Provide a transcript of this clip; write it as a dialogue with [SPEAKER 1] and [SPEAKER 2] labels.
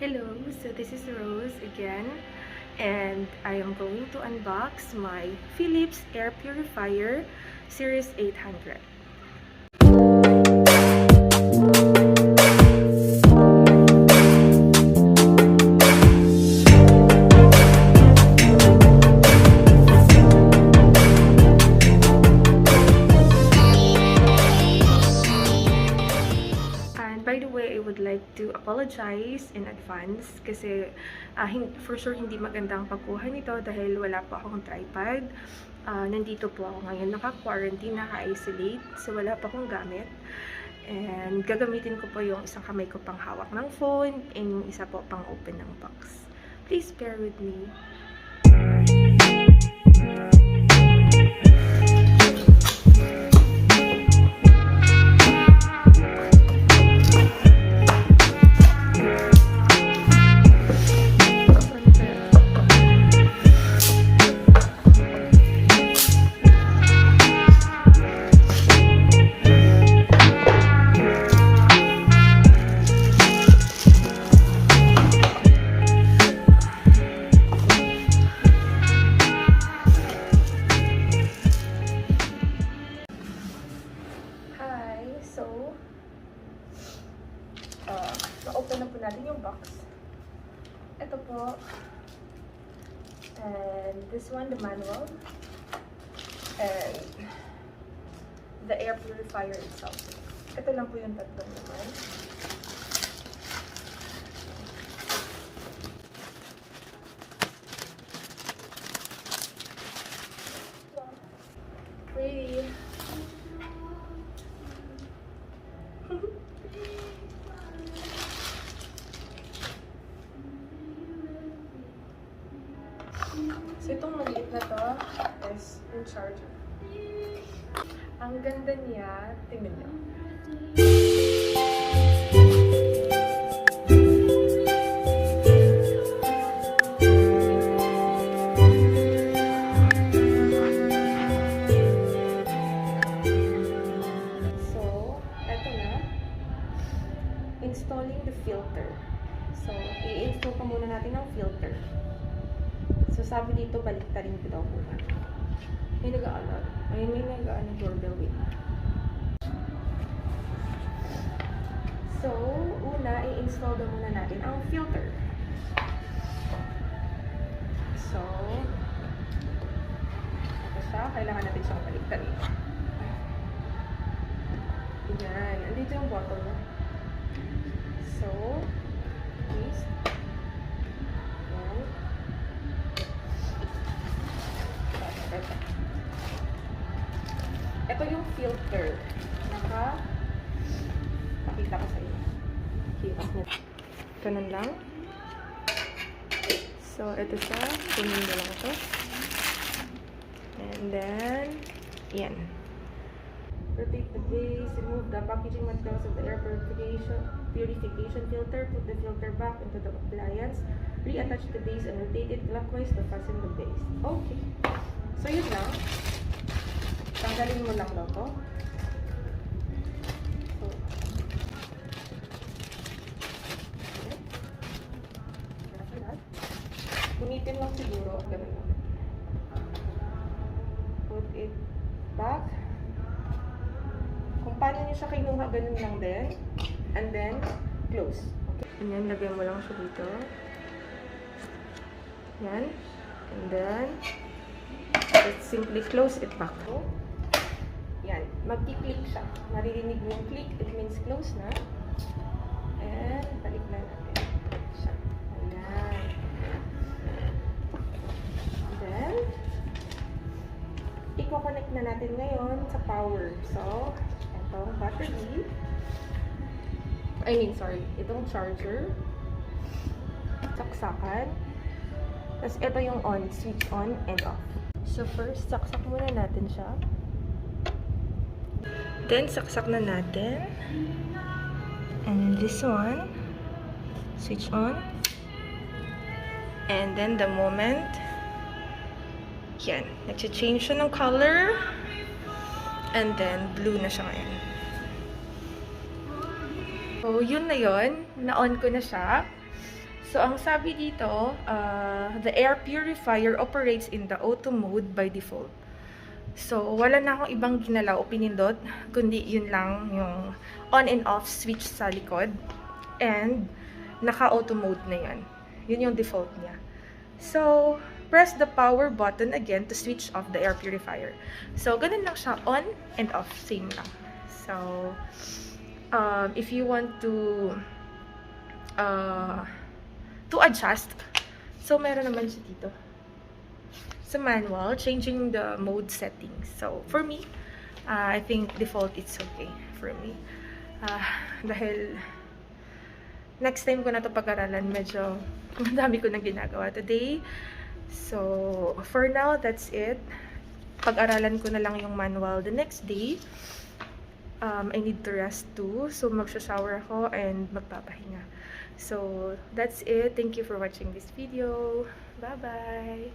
[SPEAKER 1] Hello, so this is Rose again, and I am going to unbox my Philips Air Purifier Series 800. By the way, I would like to apologize in advance kasi for sure hindi magandang pagkuha nito dahil wala po akong tripod. Nandito po ako ngayon, naka-quarantine, naka-isolate, so wala pa akong gamit. And gagamitin ko po yung isang kamay ko pang hawak ng phone and yung isa po pang open ng box. Please bear with me. So, na-open na po natin yung box. Ito po. And this one, the manual. And the air purifier itself. Ito lang po yung tatlong naman. Pretty. So, itong maliit na to is yung charger. Ang ganda niya, tingnan niyo. So, eto na. Installing the filter. So, i-install pa muna natin ang filter. So, sabi dito, baliktarin ko daw muna. May nag-aalala. May nag-aalala doorbell with. So, una, i-install daw muna natin ang filter. So, ito siya. Kailangan natin siyang baliktarin. Yan. Andito yung bottle niya. So, twist. Ito yung filter. Pakita ko sa inyo. Hipas niya. Ganun lang. So, ito siya. Kunin mo lang ito. And then, yan. Rotate the base. Remove the packaging materials of the air purification filter. Put the filter back into the appliance. Reattach the base and rotate it clockwise to fasten the base. Okay. So, yun lang. Tanggalin mo lang daw to. So, okay. After that, gunitin lang siguro. Ganun lang. Put it back. Kung paano nyo siya kinuha, ganun lang din. And then, close. Okay. And then, lagyan mo lang siya dito. Yan. And then, just simply close it back. Yan. Magki-click siya. Maririnig mo yung click. It means close na. And, balik na natin. Siya. Ayan. Then, i-connect na natin ngayon sa power. So, itong battery. Itong charger. Saksakan. Tapos, ito yung on. Switch on and off. So, first, saksak muna natin siya. Then, saksak na natin. And this one, switch on. And then, the moment, yan, nag-change siya ng color. And then, blue na siya ngayon. So, yun na yun. Na-on ko na siya. So, ang sabi dito, the air purifier operates in the auto mode by default. So, wala na akong ibang ginalaw o pinindot, kundi yun lang yung on and off switch sa likod. And, naka-auto mode na yan. Yun yung default niya. So, press the power button again to switch off the air purifier. So, ganun lang siya, on and off, same lang. So, if you want to adjust, so meron naman siya dito sa manual, changing the mode settings. So, for me, I think default it's okay for me. Dahil next time ko na ito pag-aralan, medyo madami ko nang ginagawa today. So, for now, that's it. Pag-aralan ko na lang yung manual the next day. I need to rest too. So, magsha-shower ako and magpapahinga. So, that's it. Thank you for watching this video. Bye-bye!